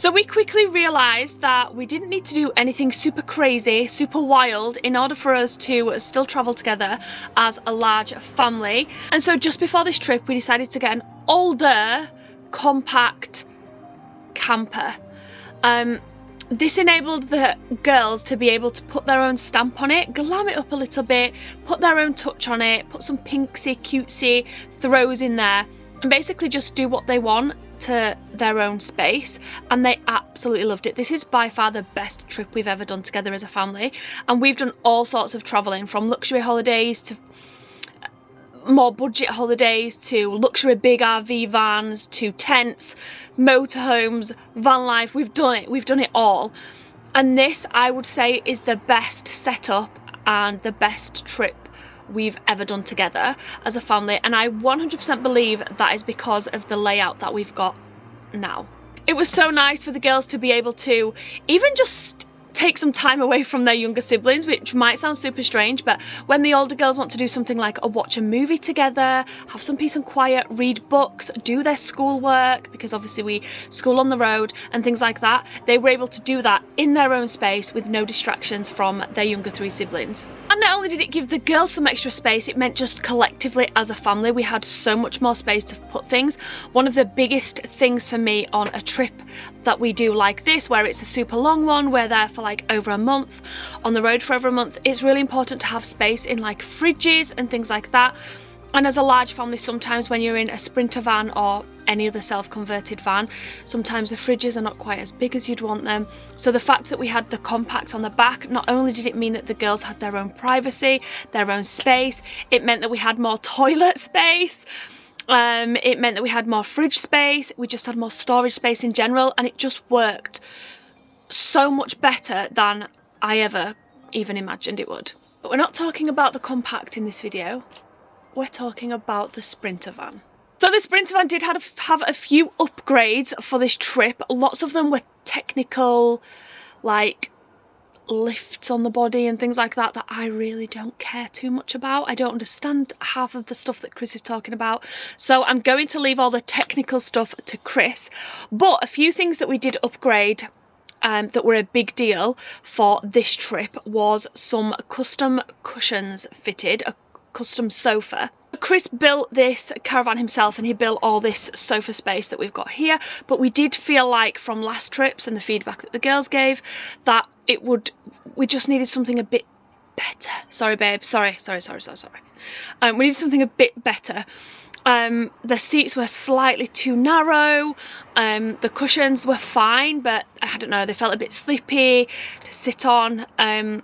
So we quickly realised that we didn't need to do anything super crazy, super wild in order for us to still travel together as a large family. And so just before this trip we decided to get an older, compact camper. This enabled the girls to be able to put their own stamp on it, glam it up a little bit, put their own touch on it, put some pinksy cutesy throws in there, and basically just do what they want to their own space. And they absolutely loved it. This is by far the best trip we've ever done together as a family, and we've done all sorts of travelling, from luxury holidays to more budget holidays to luxury big RV vans to tents, motorhomes, van life. We've done it all. And this, I would say, is the best setup and the best trip we've ever done together as a family, and I 100% believe that is because of the layout that we've got now. It was so nice for the girls to be able to even just take some time away from their younger siblings, which might sound super strange, but when the older girls want to do something like watch a movie together, have some peace and quiet, read books, do their schoolwork, because obviously we school on the road and things like that, they were able to do that in their own space with no distractions from their younger 3 siblings. And not only did it give the girls some extra space, it meant just collectively as a family we had so much more space to put things. One of the biggest things for me on a trip that we do like this, where it's a super long one, we're there for like over a month, on the road for over a month, it's really important to have space in like fridges and things like that. And as a large family, sometimes when you're in a Sprinter van or any other self-converted van, sometimes the fridges are not quite as big as you'd want them. So the fact that we had the compact on the back, not only did it mean that the girls had their own privacy, their own space, it meant that we had more toilet space. It meant that we had more fridge space, we just had more storage space in general, and it just worked so much better than I ever even imagined it would. But we're not talking about the compact in this video, we're talking about the Sprinter van. So the Sprinter van did have a few upgrades for this trip. Lots of them were technical, like lifts on the body and things like that I really don't care too much about. I don't understand half of the stuff that Chris is talking about, so I'm going to leave all the technical stuff to Chris. But a few things that we did upgrade that were a big deal for this trip was some custom cushions fitted, a custom sofa. Chris built this caravan himself, and he built all this sofa space that we've got here, but we did feel like from last trips and the feedback that the girls gave that we just needed something a bit better. Sorry babe, sorry. We needed something a bit better. The seats were slightly too narrow, the cushions were fine, but I don't know, they felt a bit slippy to sit on, and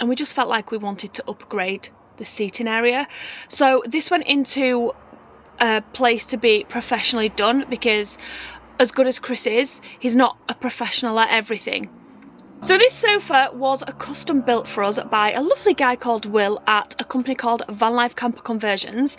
we just felt like we wanted to upgrade the seating area. So this went into a place to be professionally done, because as good as Chris is, he's not a professional at everything. So this sofa was a custom built for us by a lovely guy called Will at a company called Van Life Camper Conversions,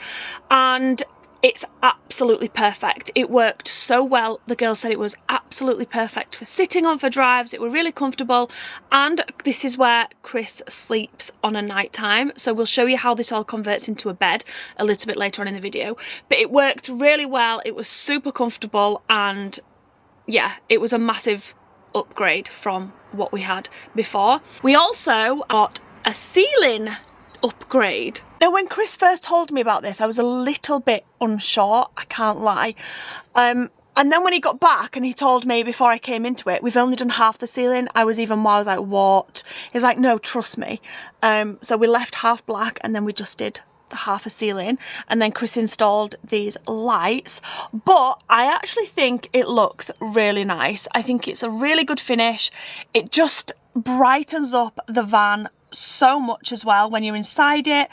and it's absolutely perfect. It worked so well. The girls said it was absolutely perfect for sitting on for drives. It were really comfortable, and this is where Chris sleeps on a night time, so we'll show you how this all converts into a bed a little bit later on in the video. But it worked really well, it was super comfortable, and yeah, it was a massive upgrade from what we had before. We also got a ceiling upgrade. Now when Chris first told me about this, I was a little bit unsure, I can't lie. And then when he got back and he told me before I came into it, we've only done half the ceiling, I was like, what? He's like, no, trust me. So we left half black and then we just did the half a ceiling, and then Chris installed these lights. But I actually think it looks really nice. I think it's a really good finish. It just brightens up the van so much as well when you're inside it,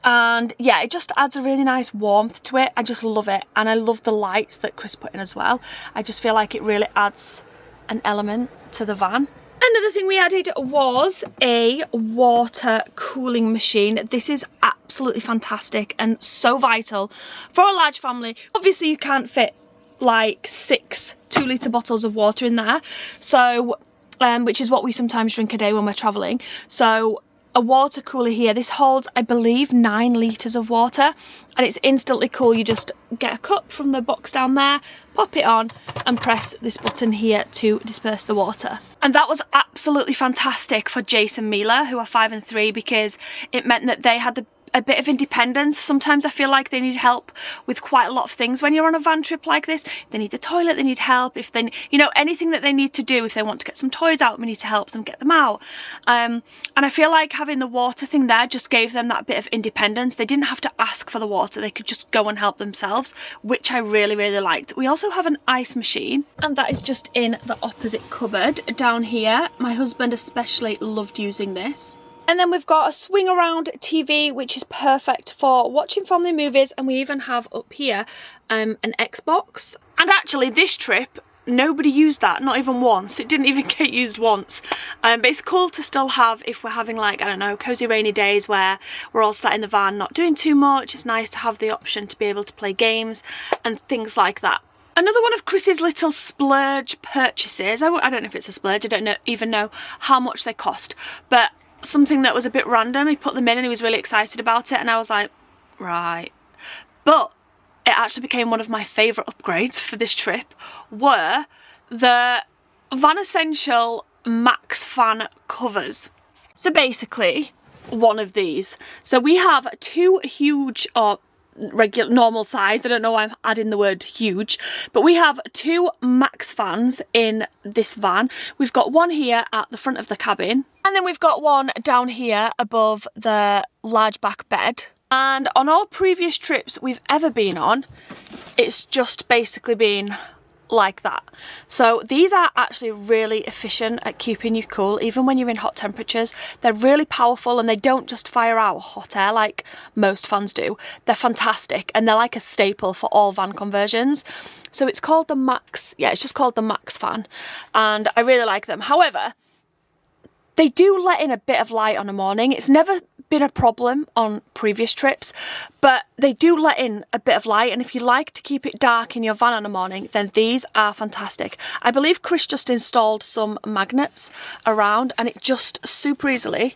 and yeah, it just adds a really nice warmth to it. I just love it, and I love the lights that Chris put in as well. I just feel like it really adds an element to the van. Another thing we added was a water cooling machine. This is absolutely fantastic and so vital for a large family. Obviously you can't fit like 6 2-litre bottles of water in there, so which is what we sometimes drink a day when we're travelling. So a water cooler here, this holds I believe 9 litres of water, and it's instantly cool. You just get a cup from the box down there, pop it on, and press this button here to disperse the water. And that was absolutely fantastic for Jace and Mila, who are 5 and 3, because it meant that they had a bit of independence. Sometimes I feel like they need help with quite a lot of things when you're on a van trip like this. They need the toilet, they need help, if they, you know, anything that they need to do. If they want to get some toys out, we need to help them get them out. And I feel like having the water thing there just gave them that bit of independence. They didn't have to ask for the water, they could just go and help themselves, which I really, really liked. We also have an ice machine, and that is just in the opposite cupboard down here. My husband especially loved using this. And then we've got a swing around TV, which is perfect for watching family movies. And we even have up here an Xbox. And actually this trip, nobody used that, not even once. It didn't even get used once. But it's cool to still have, if we're having like, I don't know, cozy rainy days where we're all sat in the van not doing too much. It's nice to have the option to be able to play games and things like that. Another one of Chris's little splurge purchases. I don't know if it's a splurge, I don't even know how much they cost. But something that was a bit random, he put them in and he was really excited about it, and I was like, right. But it actually became one of my favourite upgrades for this trip, were the Van Essential Max Fan covers. So basically, one of these. So we have two huge, or regular normal size, I don't know why I'm adding the word huge, but we have two Max fans in this van. We've got one here at the front of the cabin, and then we've got one down here above the large back bed. And on all previous trips we've ever been on, it's just basically been like that. So these are actually really efficient at keeping you cool even when you're in hot temperatures. They're really powerful, and they don't just fire out hot air like most fans do. They're fantastic, and they're like a staple for all van conversions. So it's called the Max, yeah, it's just called the Max Fan, and I really like them. However, they do let in a bit of light on a morning. It's never been a problem on previous trips, but they do let in a bit of light, and if you like to keep it dark in your van on a morning, then these are fantastic. I believe Chris just installed some magnets around, and it just super easily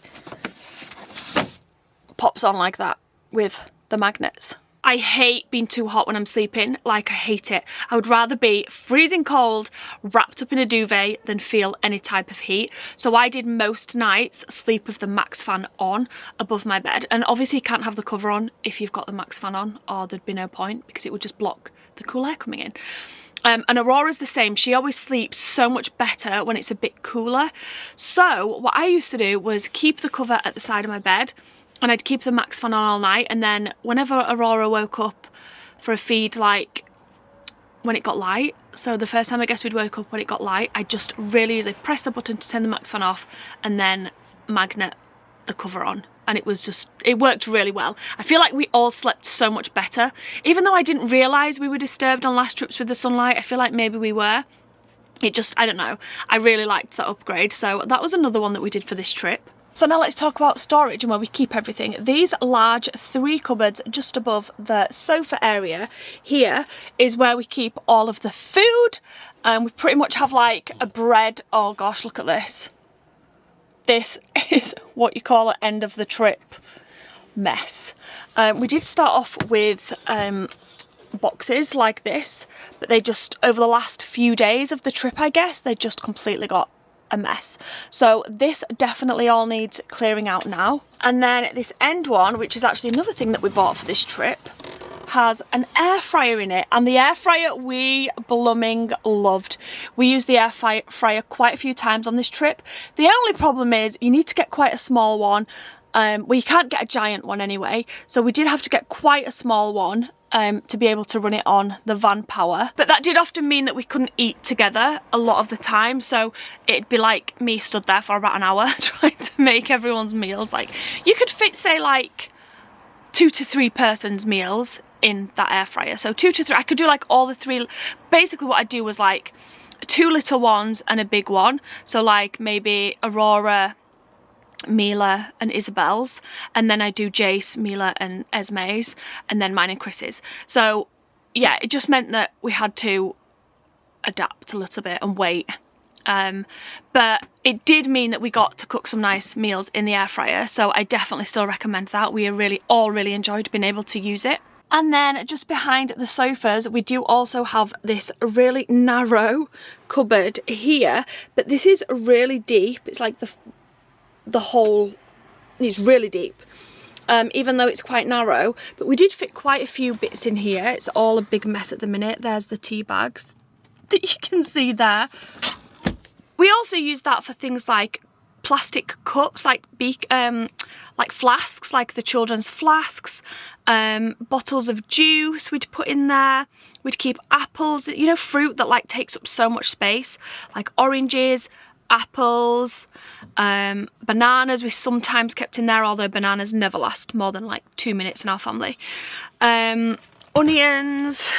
pops on like that with the magnets. I hate being too hot when I'm sleeping, like I hate it. I would rather be freezing cold, wrapped up in a duvet, than feel any type of heat. So I did most nights sleep with the Max Fan on above my bed. And obviously you can't have the cover on if you've got the Max Fan on, or there'd be no point because it would just block the cool air coming in. And Aurora's the same. She always sleeps so much better when it's a bit cooler. So what I used to do was keep the cover at the side of my bed, and I'd keep the Max Fan on all night, and then whenever Aurora woke up for a feed, like when it got light, so the first time I guess we'd woke up when it got light, I'd just really easily press the button to turn the Max Fan off and then magnet the cover on, and it was just, it worked really well. I feel like we all slept so much better, even though I didn't realise we were disturbed on last trips with the sunlight. I feel like maybe we were. It just, I don't know, I really liked that upgrade, so that was another one that we did for this trip. So now let's talk about storage and where we keep everything. These large 3 cupboards just above the sofa area here is where we keep all of the food. We pretty much have like a bread, oh gosh, look at this. This is what you call an end of the trip mess. We did start off with boxes like this, but they just, over the last few days of the trip, I guess, they just completely got a mess. So this definitely all needs clearing out now. And then this end one, which is actually another thing that we bought for this trip, has an air fryer in it, and the air fryer we blooming loved. We used the air fryer quite a few times on this trip. The only problem is you need to get quite a small one. Well, you can't get a giant one anyway, so we did have to get quite a small one to be able to run it on the van power. But that did often mean that we couldn't eat together a lot of the time, so it'd be like me stood there for about an hour trying to make everyone's meals. Like, you could fit, say, like 2 to 3 persons' meals in that air fryer. So 2 to 3, I could do like all the 3. Basically what I'd do was like 2 little ones and a big one. So like maybe Aurora, Mila and Isabel's, and then I do Jace, Mila and Esme's, and then mine and Chris's. So yeah, it just meant that we had to adapt a little bit and wait. But it did mean that we got to cook some nice meals in the air fryer, so I definitely still recommend that. We all really enjoyed being able to use it. And then just behind the sofas, we do also have this really narrow cupboard here, but this is really deep. It's like the hole is really deep, even though it's quite narrow. But we did fit quite a few bits in here. It's all a big mess at the minute. There's the tea bags that you can see there. We also use that for things like plastic cups, like flasks, like the children's flasks, bottles of juice we'd put in there. We'd keep apples, you know, fruit that like takes up so much space, like oranges, apples, bananas we sometimes kept in there, although bananas never last more than like 2 minutes in our family. Onions,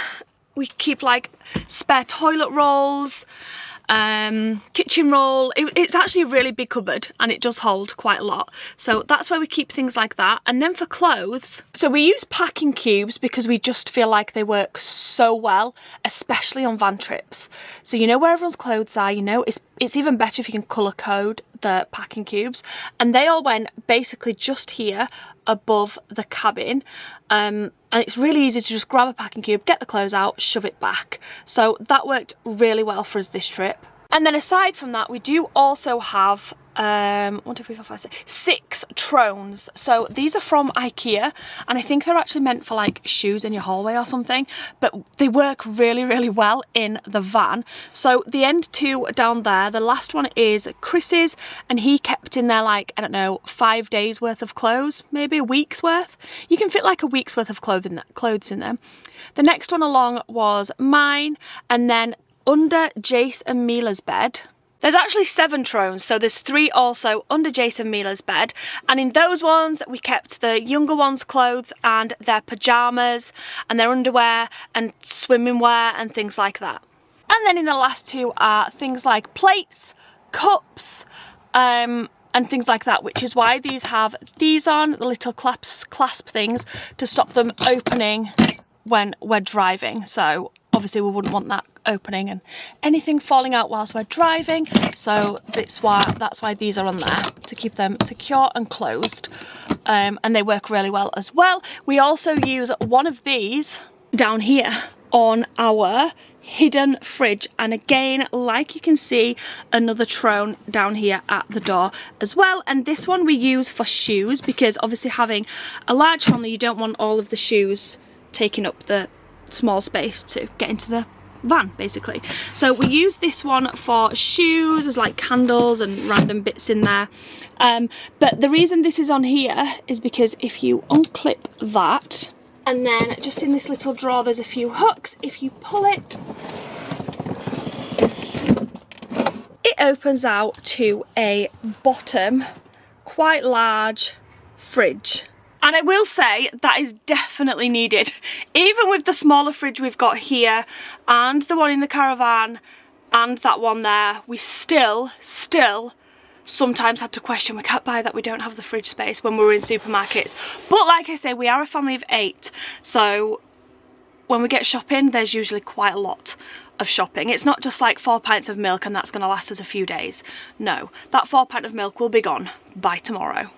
we keep like spare toilet rolls, kitchen roll. It's actually a really big cupboard and it does hold quite a lot, so that's where we keep things like that. And then for clothes, so we use packing cubes because we just feel like they work so well, especially on van trips. So you know where everyone's clothes are, you know, it's even better if you can colour code the packing cubes, and they all went basically just here above the cabin, and it's really easy to just grab a packing cube, get the clothes out, shove it back. So that worked really well for us this trip. And then aside from that, we do also have 1, 2, 3, 4, 5, 6 Trones. So these are from IKEA, and I think they're actually meant for like shoes in your hallway or something, but they work really, really well in the van. So the end 2 down there, the last one is Chris's, and he kept in there like, I don't know, 5 days worth of clothes, maybe a week's worth. You can fit like a week's worth of clothes in them. The next one along was mine, and then under Jace and Mila's bed, there's actually 7 Trones, so there's 3 also under Jace and Mila's bed, and in those ones we kept the younger ones' clothes and their pyjamas and their underwear and swimming wear and things like that. And then in the last 2 are things like plates, cups, and things like that, which is why these have these on, the little clasp things to stop them opening when we're driving. So obviously we wouldn't want that opening and anything falling out whilst we're driving, so that's why these are on there, to keep them secure and closed, and they work really well as well. We also use one of these down here on our hidden fridge, and again, like you can see, another Trone down here at the door as well. And this one we use for shoes, because obviously having a large family, you don't want all of the shoes taking up the small space to get into the van basically. So we use this one for shoes. There's like candles and random bits in there, but the reason this is on here is because if you unclip that, and then just in this little drawer there's a few hooks, if you pull it, it opens out to a bottom quite large fridge. And I will say that is definitely needed. Even with the smaller fridge we've got here and the one in the caravan and that one there, we still sometimes had to question, we can't buy that, we don't have the fridge space when we're in supermarkets. But like I say, we are a family of 8, so when we get shopping, there's usually quite a lot of shopping. It's not just like 4 pints of milk and that's going to last us a few days. No, that 4 pint of milk will be gone by tomorrow.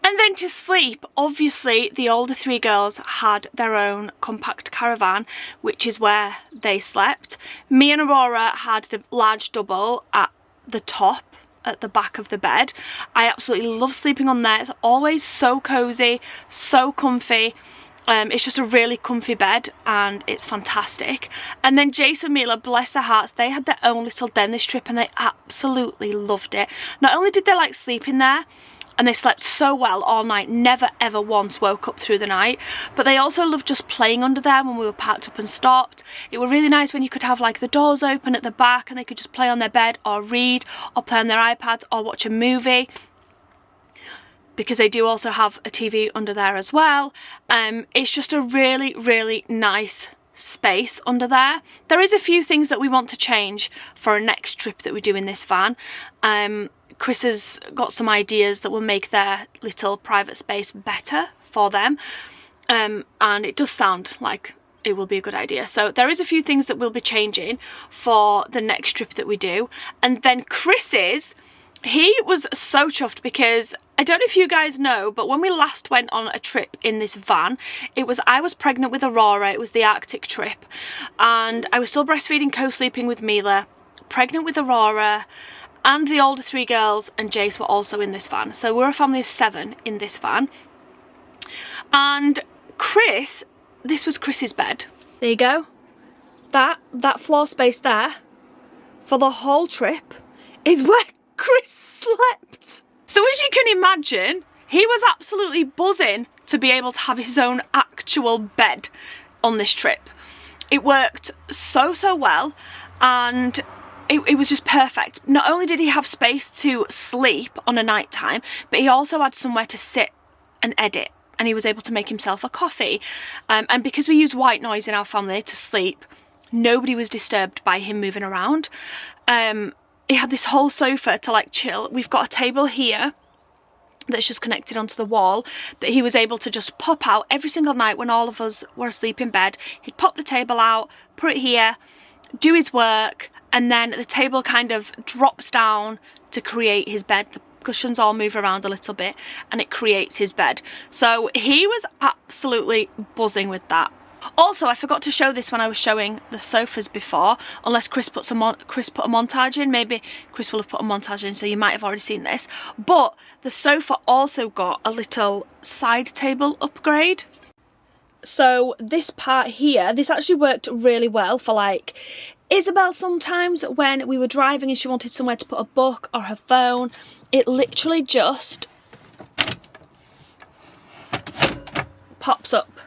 And then to sleep, obviously the older 3 girls had their own compact caravan, which is where they slept. Me and Aurora had the large double at the top, at the back of the bed. I absolutely love sleeping on there. It's always so cozy, so comfy. It's just a really comfy bed and it's fantastic. And then Jace and Mila, bless their hearts, they had their own little den this trip and they absolutely loved it. Not only did they like sleeping there, and they slept so well all night, never ever once woke up through the night, but they also loved just playing under there when we were packed up and stopped. It was really nice when you could have like the doors open at the back and they could just play on their bed or read or play on their iPads or watch a movie, because they do also have a TV under there as well. It's just a really, really nice space under there. There is a few things that we want to change for a next trip that we do in this van. Chris has got some ideas that will make their little private space better for them, and it does sound like it will be a good idea. So there is a few things that we'll be changing for the next trip that we do. And then Chris's, he was so chuffed because I don't know if you guys know, but when we last went on a trip in this van, I was pregnant with Aurora. It was the Arctic trip, and I was still breastfeeding, co-sleeping with Mila, pregnant with Aurora, and the older 3 girls and Jace were also in this van. So we're a family of 7 in this van. And Chris, this was Chris's bed. There you go. That floor space there for the whole trip is where Chris slept. So as you can imagine, he was absolutely buzzing to be able to have his own actual bed on this trip. It worked so well, and it was just perfect. Not only did he have space to sleep on a night time, but he also had somewhere to sit and edit, and he was able to make himself a coffee. And because we use white noise in our family to sleep, nobody was disturbed by him moving around. He had this whole sofa to like chill. We've got a table here that's just connected onto the wall that he was able to just pop out every single night when all of us were asleep in bed. He'd pop the table out, put it here, do his work, and then the table kind of drops down to create his bed. The cushions all move around a little bit and it creates his bed. So he was absolutely buzzing with that. Also, I forgot to show this when I was showing the sofas before, unless Chris put a montage in. Maybe Chris will have put a montage in, so you might have already seen this. But the sofa also got a little side table upgrade. So this part here, this actually worked really well for like Isabel sometimes when we were driving and she wanted somewhere to put a book or her phone. It literally just pops up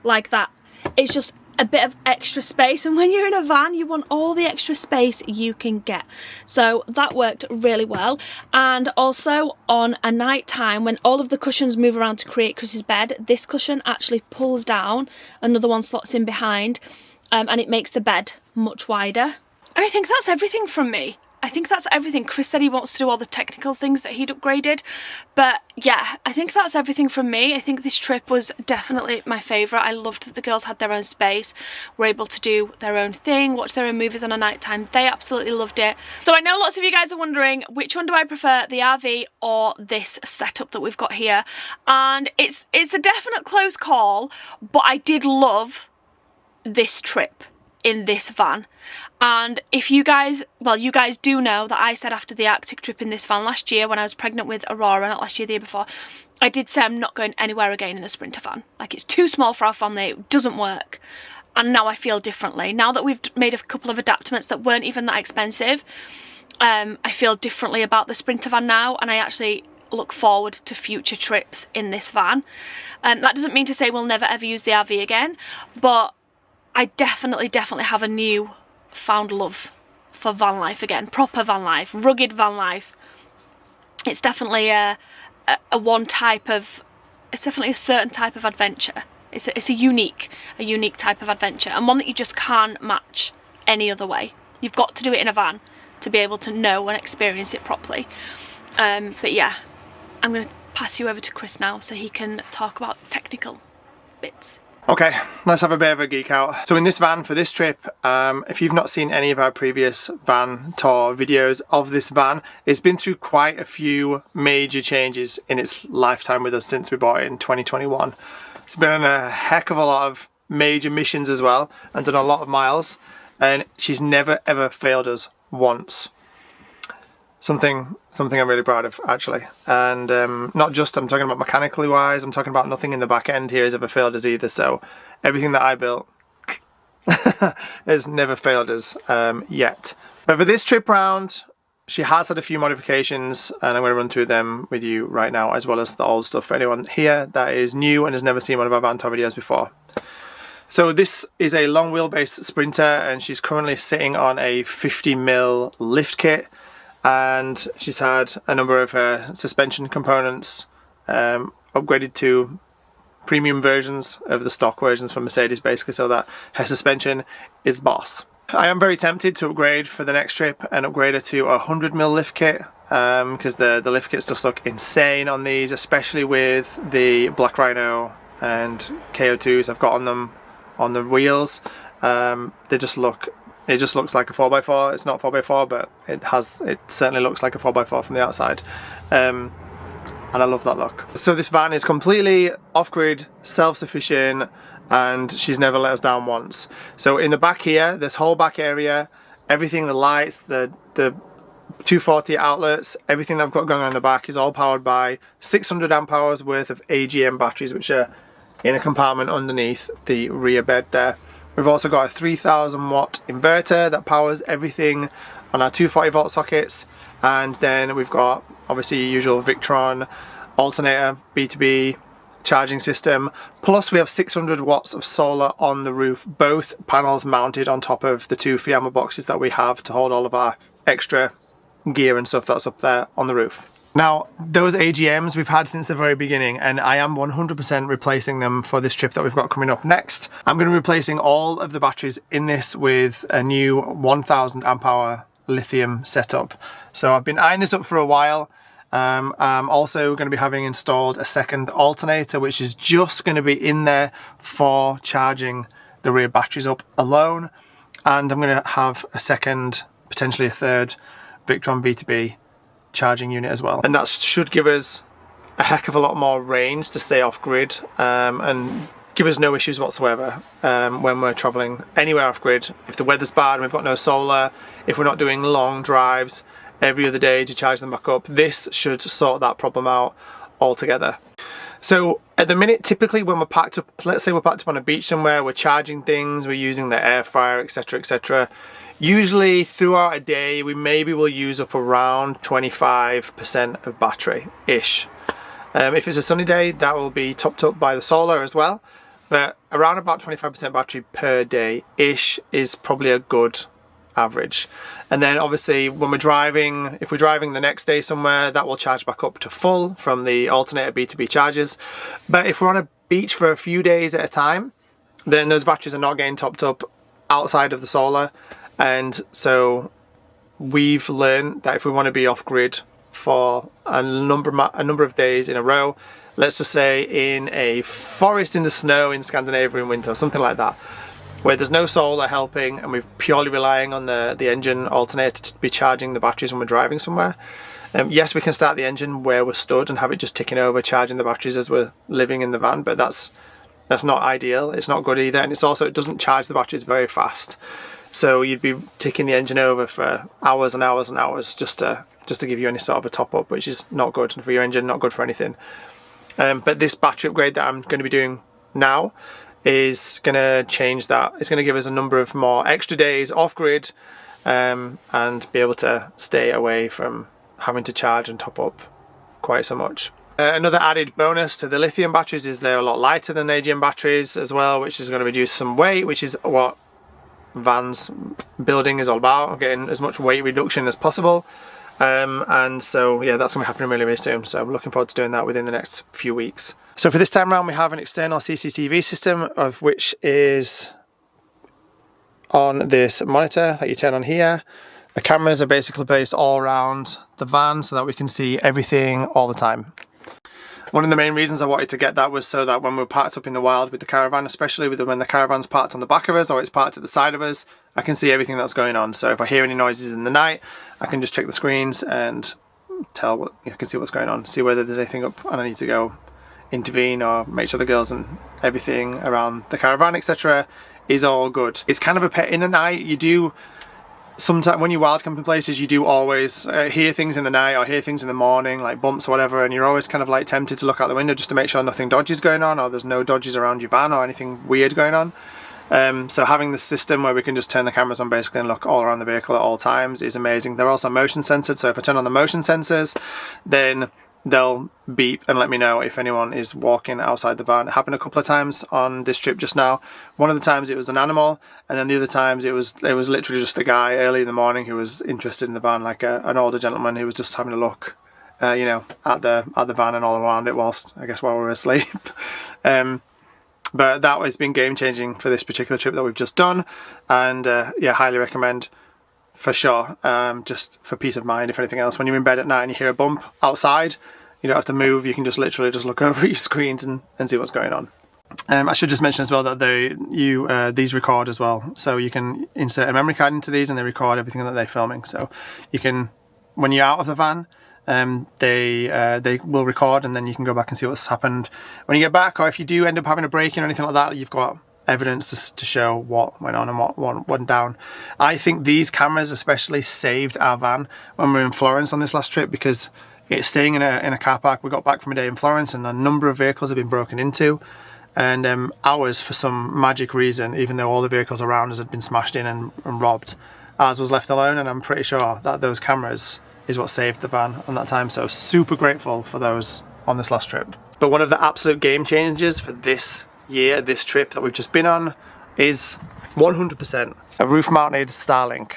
like that. It's just a bit of extra space, and when you're in a van you want all the extra space you can get. So that worked really well. And also on a night time when all of the cushions move around to create Chris's bed, this cushion actually pulls down, another one slots in behind, and it makes the bed much wider. And I think that's everything from me. I think that's everything. Chris said he wants to do all the technical things that he'd upgraded. But yeah, I think that's everything from me. I think this trip was definitely my favourite. I loved that the girls had their own space, were able to do their own thing, watch their own movies on a night time. They absolutely loved it. So I know lots of you guys are wondering, which one do I prefer, the RV or this setup that we've got here? And it's a definite close call, but I did love this trip in this van. And if you guys, well, you guys do know that I said after the Arctic trip in this van last year when I was pregnant with Aurora, not last year, the year before, I did say I'm not going anywhere again in the Sprinter van. Like, it's too small for our family, it doesn't work. And now I feel differently. Now that we've made a couple of adaptaments that weren't even that expensive, I feel differently about the Sprinter van now, and I actually look forward to future trips in this van. That doesn't mean to say we'll never ever use the RV again, but I definitely have a new found love for van life again. Proper van life, rugged van life. It's definitely a certain type of adventure. It's a unique type of adventure, and one that you just can't match any other way. You've got to do it in a van to be able to know and experience it properly. But yeah, I'm going to pass you over to Chris now so he can talk about technical bits. Okay, let's have a bit of a geek out. So in this van for this trip, if you've not seen any of our previous van tour videos of this van, it's been through quite a few major changes in its lifetime with us since we bought it in 2021. It's been on a heck of a lot of major missions as well, and done a lot of miles, and she's never ever failed us once. Something I'm really proud of, actually. And not just, I'm talking about mechanically wise, I'm talking about nothing in the back end here has ever failed us either. So everything that I built has never failed us yet. But for this trip round, she has had a few modifications, and I'm going to run through them with you right now, as well as the old stuff for anyone here that is new and has never seen one of our van tour videos before. So this is a long wheelbase Sprinter, and she's currently sitting on a 50mm lift kit. And she's had a number of her suspension components upgraded to premium versions of the stock versions from Mercedes, basically, so that her suspension is boss. I am very tempted to upgrade for the next trip and upgrade her to a 100mm lift kit, because the lift kits just look insane on these, especially with the Black Rhino and KO2s I've got on them on the wheels. They just look... It just looks like a 4x4. It's not 4x4, but it certainly looks like a 4x4 from the outside. and I love that look. So this van is completely off-grid, self-sufficient, and she's never let us down once. So in the back here, this whole back area, everything, the lights, the 240 outlets, everything that I've got going on in the back is all powered by 600 amp hours worth of AGM batteries, which are in a compartment underneath the rear bed there. We've also got a 3000 watt inverter that powers everything on our 240 volt sockets, and then we've got obviously your usual Victron alternator, B2B charging system, plus we have 600 watts of solar on the roof, both panels mounted on top of the 2 Fiamma boxes that we have to hold all of our extra gear and stuff that's up there on the roof. Now, those AGMs we've had since the very beginning, and I am 100% replacing them for this trip that we've got coming up next. I'm going to be replacing all of the batteries in this with a new 1000 amp hour lithium setup. So I've been eyeing this up for a while. I'm also going to be having installed a second alternator, which is just going to be in there for charging the rear batteries up alone. And I'm going to have a second, potentially a third, Victron B2B charging unit as well. And that should give us a heck of a lot more range to stay off grid and give us no issues whatsoever when we're traveling anywhere off grid. If the weather's bad and we've got no solar, if we're not doing long drives every other day to charge them back up, this should sort that problem out altogether. So at the minute, typically when we're packed up, let's say we're packed up on a beach somewhere, we're charging things, we're using the air fryer, etc, etc. Usually throughout a day, we maybe will use up around 25% of battery-ish. If it's a sunny day, that will be topped up by the solar as well. But around about 25% battery per day-ish is probably a good average. And then obviously when we're driving, if we're driving the next day somewhere, that will charge back up to full from the alternator B2B chargers. But if we're on a beach for a few days at a time, then those batteries are not getting topped up outside of the solar. And so we've learned that if we want to be off grid for a number of days in a row, let's just say in a forest in the snow in Scandinavia in winter or something like that, where there's no solar helping and we're purely relying on the engine alternator to be charging the batteries when we're driving somewhere. Yes, we can start the engine where we're stood and have it just ticking over, charging the batteries as we're living in the van, but that's not ideal. It's not good either, and it's also, it doesn't charge the batteries very fast. So you'd be ticking the engine over for hours and hours and hours just to give you any sort of a top up, which is not good for your engine, not good for anything. But this battery upgrade that I'm going to be doing now is going to change that. It's going to give us a number of more extra days off grid and be able to stay away from having to charge and top up quite so much. Another added bonus to the lithium batteries is they're a lot lighter than AGM batteries as well, which is going to reduce some weight, which is what vans building is all about, getting as much weight reduction as possible. And so yeah, that's going to be happening really, really soon. So I'm looking forward to doing that within the next few weeks. So for this time around, we have an external CCTV system, of which is on this monitor that you turn on here. The cameras are basically placed all around the van so that we can see everything all the time. One of the main reasons I wanted to get that was so that when we're parked up in the wild with the caravan, especially when the caravan's parked on the back of us or it's parked at the side of us, I can see everything that's going on. So if I hear any noises in the night, I can just check the screens and I can see what's going on, see whether there's anything up and I need to go intervene or make sure the girls and everything around the caravan, etc. is all good. It's kind of a pet in the night. You do sometimes when you're wild camping places, you do always hear things in the night or hear things in the morning, like bumps or whatever, and you're always kind of like tempted to look out the window just to make sure nothing dodgy is going on or there's no dodges around your van or anything weird going on. So having this system where we can just turn the cameras on basically and look all around the vehicle at all times is amazing. They're also motion censored, so if I turn on the motion sensors, then they'll beep and let me know if anyone is walking outside the van. It happened a couple of times on this trip just now. One of the times it was an animal, and then the other times it was literally just a guy early in the morning who was interested in the van, like an older gentleman who was just having a look, at the van and all around it while we were asleep. But that has been game changing for this particular trip that we've just done, and yeah, highly recommend. For sure, just for peace of mind. If anything else, when you're in bed at night and you hear a bump outside, you don't have to move. You can just literally just look over at your screens and see what's going on. I should just mention as well that these record as well, so you can insert a memory card into these and they record everything that they're filming. So you can, when you're out of the van, they will record, and then you can go back and see what's happened when you get back. Or if you do end up having a break-in or anything like that, you've got evidence to show what went on and what went down. I think these cameras especially saved our van when we were in Florence on this last trip, because it's staying in a car park. We got back from a day in Florence and a number of vehicles have been broken into, and ours, for some magic reason, even though all the vehicles around us had been smashed in and robbed, ours was left alone. And I'm pretty sure that those cameras is what saved the van on that time. So super grateful for those on this last trip. But one of the absolute game changers for this year, this trip that we've just been on, is 100% a roof mounted Starlink.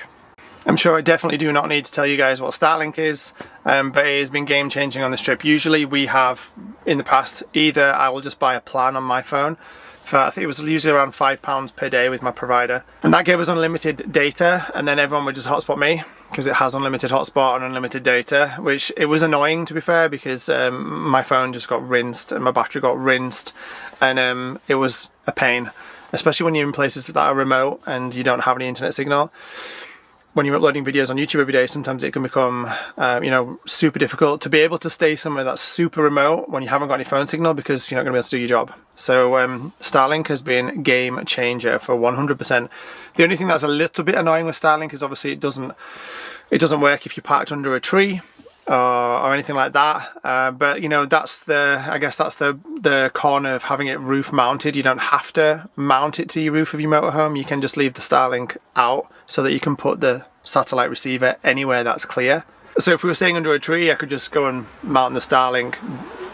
I'm sure I definitely do not need to tell you guys what Starlink is, but it has been game changing on this trip. Usually we have, in the past, either I will just buy a plan on my phone for, I think it was usually around £5 per day with my provider, and that gave us unlimited data, and then everyone would just hotspot me, because it has unlimited hotspot and unlimited data, which it was annoying, to be fair, because my phone just got rinsed and my battery got rinsed, and it was a pain, especially when you're in places that are remote and you don't have any internet signal. When you're uploading videos on YouTube every day, sometimes it can become, you know, super difficult to be able to stay somewhere that's super remote when you haven't got any phone signal, because you're not going to be able to do your job. So Starlink has been game changer for 100%. The only thing that's a little bit annoying with Starlink is obviously it doesn't work if you're parked under a tree or anything like that. But you know, I guess that's the con of having it roof mounted. You don't have to mount it to your roof of your motorhome. You can just leave the Starlink out so that you can put the satellite receiver anywhere that's clear. So if we were staying under a tree, I could just go and mount the Starlink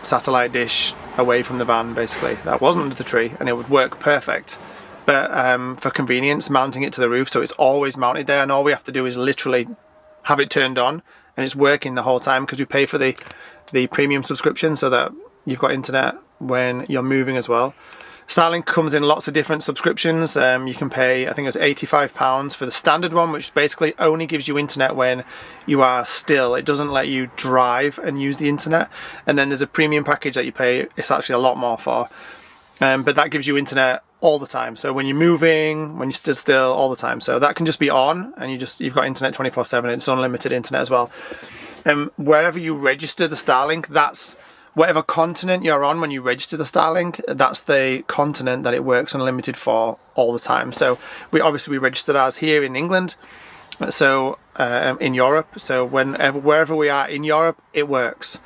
satellite dish away from the van, basically. That wasn't under the tree, and it would work perfect. But for convenience, mounting it to the roof so it's always mounted there, and all we have to do is literally have it turned on and it's working the whole time, because we pay for the premium subscription so that you've got internet when you're moving as well. Starlink comes in lots of different subscriptions. You can pay, I think it was £85 for the standard one, which basically only gives you internet when you are still. It doesn't let you drive and use the internet. And then there's a premium package that you pay, it's actually a lot more for. But that gives you internet all the time. So when you're moving, when you stood still, all the time. So that can just be on, and you've got internet 24/7. It's unlimited internet as well. Wherever you register the Starlink, that's whatever continent you're on when you register the Starlink, that's the continent that it works unlimited for all the time. So we registered ours here in England, so in Europe. So wherever we are in Europe, it works.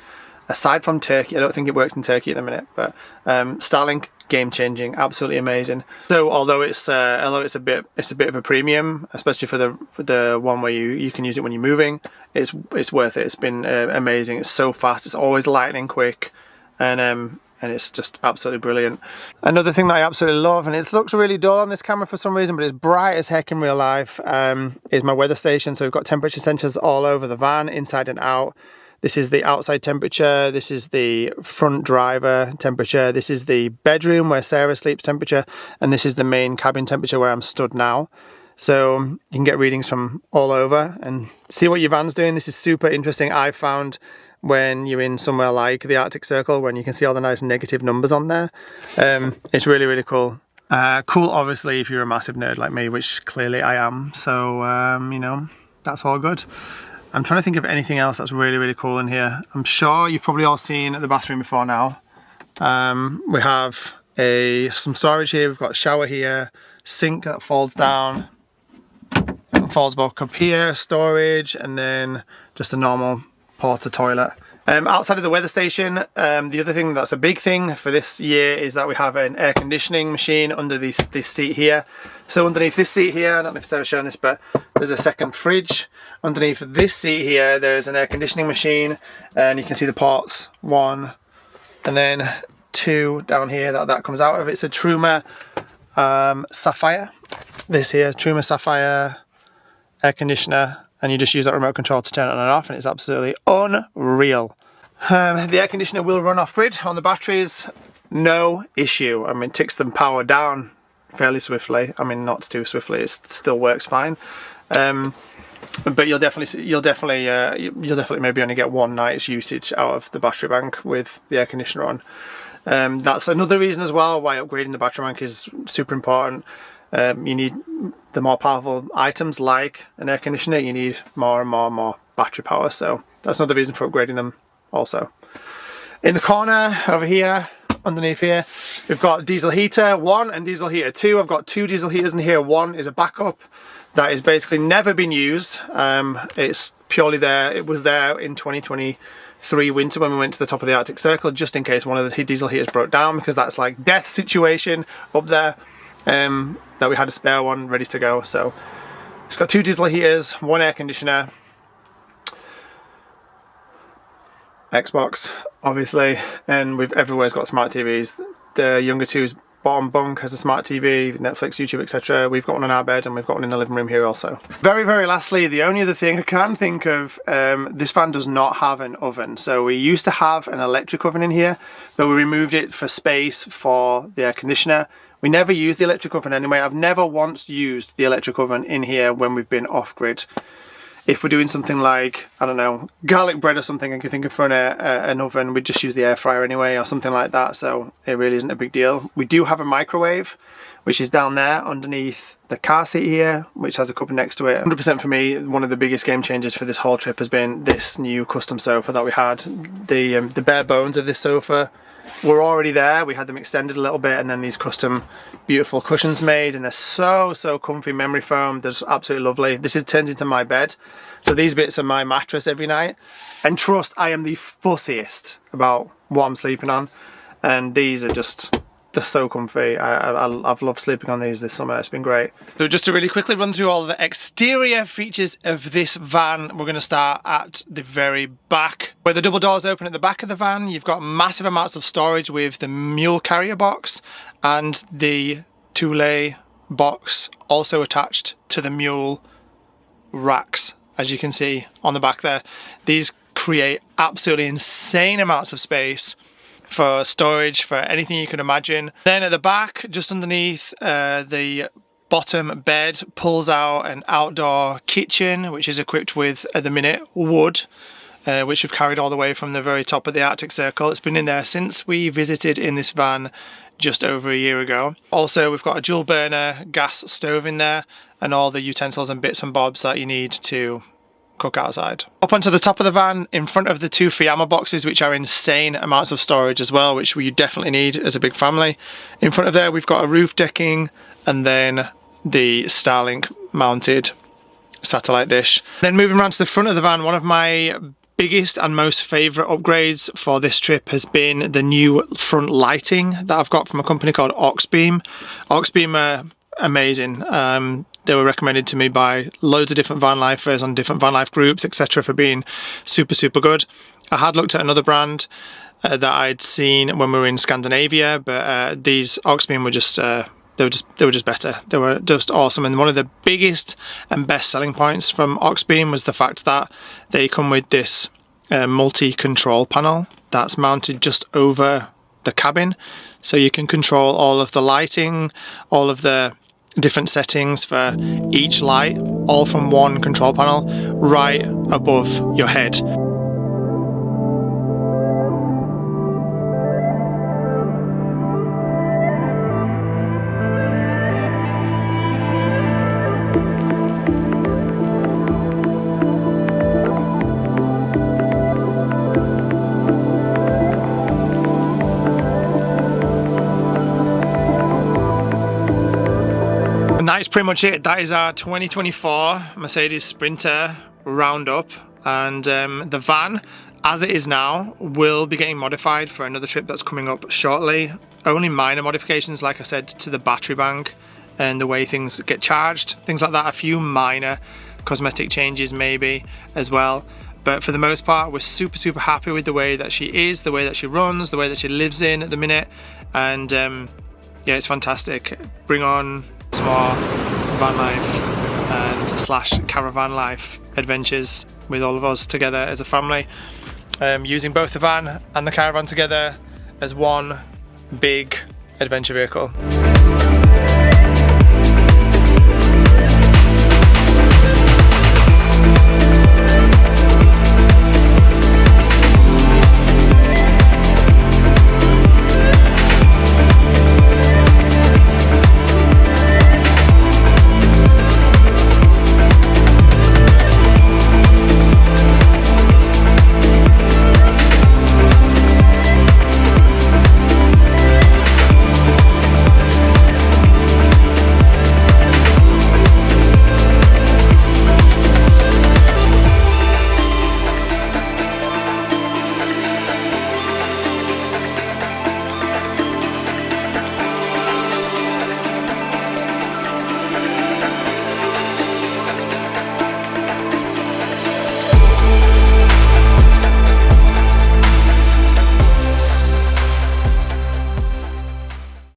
Aside from Turkey, I don't think it works in Turkey at the minute, but Starlink, game changing, absolutely amazing. So although it's a bit of a premium, especially for the one where you can use it when you're moving, it's worth it. It's been amazing. It's so fast. It's always lightning quick, and it's just absolutely brilliant. Another thing that I absolutely love, and it looks really dull on this camera for some reason, but it's bright as heck in real life, is my weather station. So we've got temperature sensors all over the van, inside and out. This is the outside temperature, this is the front driver temperature, this is the bedroom where Sarah sleeps temperature, and this is the main cabin temperature where I'm stood now. So you can get readings from all over and see what your van's doing. This is super interesting. I found when you're in somewhere like the Arctic Circle, when you can see all the nice negative numbers on there. It's really, really cool. Cool, obviously, if you're a massive nerd like me, which clearly I am. So, you know, that's all good. I'm trying to think of anything else that's really, really cool in here. I'm sure you've probably all seen the bathroom before now. We have some storage here. We've got a shower here, sink that folds down, and folds back up here, storage, and then just a normal porta toilet. Outside of the weather station, the other thing that's a big thing for this year is that we have an air conditioning machine under this seat here. So underneath this seat here, I don't know if Sarah's shown this, but there's a second fridge. Underneath this seat here, there's an air conditioning machine, and you can see the ports, 1 and then 2 down here that comes out of. It's a Truma Sapphire. This here, Truma Sapphire air conditioner, and you just use that remote control to turn it on and off, and it's absolutely unreal. The air conditioner will run off grid on the batteries, no issue. I mean, it takes the power down fairly swiftly. I mean, not too swiftly, it still works fine. But you'll definitely maybe only get one night's usage out of the battery bank with the air conditioner on. That's another reason as well why upgrading the battery bank is super important. You need the more powerful items like an air conditioner, you need more and more battery power. So that's another reason for upgrading them also. In the corner over here, underneath here, we've got diesel heater 1 and diesel heater 2. I've got 2 diesel heaters in here. 1 is a backup that is basically never been used. It's purely there. It was there in 2023 winter when we went to the top of the Arctic Circle, just in case one of the diesel heaters broke down, because that's like death situation up there. That we had a spare one ready to go. So it's got 2 diesel heaters, 1 air conditioner, Xbox obviously, and everywhere's got smart TVs. The younger two's bottom bunk has a smart TV, Netflix, YouTube, etc. We've got one on our bed and we've got one in the living room here also. Very, very lastly, the only other thing I can think of, this van does not have an oven. So we used to have an electric oven in here, but we removed it for space for the air conditioner. We never used the electric oven anyway. I've never once used the electric oven in here when we've been off-grid. If we're doing something like, I don't know, garlic bread or something, I can think of for an oven, we'd just use the air fryer anyway or something like that, so it really isn't a big deal. We do have a microwave, which is down there underneath the car seat here, which has a cupboard next to it. 100% for me, one of the biggest game changers for this whole trip has been this new custom sofa that we had. The bare bones of this sofa were already there. We had them extended a little bit, and then these custom beautiful cushions made, and they're so comfy, memory foam. They're just absolutely lovely. This is turned into my bed, so these bits are my mattress every night. And trust, I am the fussiest about what I'm sleeping on, and these are just, they're so comfy. I've loved sleeping on these this summer. It's been great. So just to really quickly run through all the exterior features of this van, we're going to start at the very back. Where the double doors open at the back of the van, you've got massive amounts of storage with the mule carrier box and the two-lay box also attached to the mule racks, as you can see on the back there. These create absolutely insane amounts of space for storage, for anything you can imagine. Then at the back, just underneath the bottom bed, pulls out an outdoor kitchen, which is equipped with, at the minute, wood, which we've carried all the way from the very top of the Arctic Circle. It's been in there since we visited in this van just over a year ago. Also, we've got a dual burner gas stove in there and all the utensils and bits and bobs that you need to cook outside. Up onto the top of the van, in front of the 2 Fiamma boxes, which are insane amounts of storage as well, which we definitely need as a big family. In front of there, we've got a roof decking and then the Starlink mounted satellite dish. Then moving around to the front of the van, one of my biggest and most favourite upgrades for this trip has been the new front lighting that I've got from a company called Oxbeam. Oxbeam are amazing. They were recommended to me by loads of different van lifers on different van life groups, etc., for being super good. I had looked at another brand that I'd seen when we were in Scandinavia, but these Oxbeam were just they were just better. They were just awesome. And one of the biggest and best selling points from Oxbeam was the fact that they come with this multi-control panel that's mounted just over the cabin, so you can control all of the lighting, all of the different settings for each light, all from one control panel right above your head. That is pretty much it. That is our 2024 Mercedes Sprinter roundup, and the van, as it is now, will be getting modified for another trip that's coming up shortly. Only minor modifications, like I said, to the battery bank and the way things get charged, things like that. A few minor cosmetic changes maybe as well, but for the most part we're super happy with the way that she is, the way that she runs, the way that she lives in at the minute, and yeah, it's fantastic. Bring on some more van life and slash caravan life adventures with all of us together as a family, using both the van and the caravan together as one big adventure vehicle.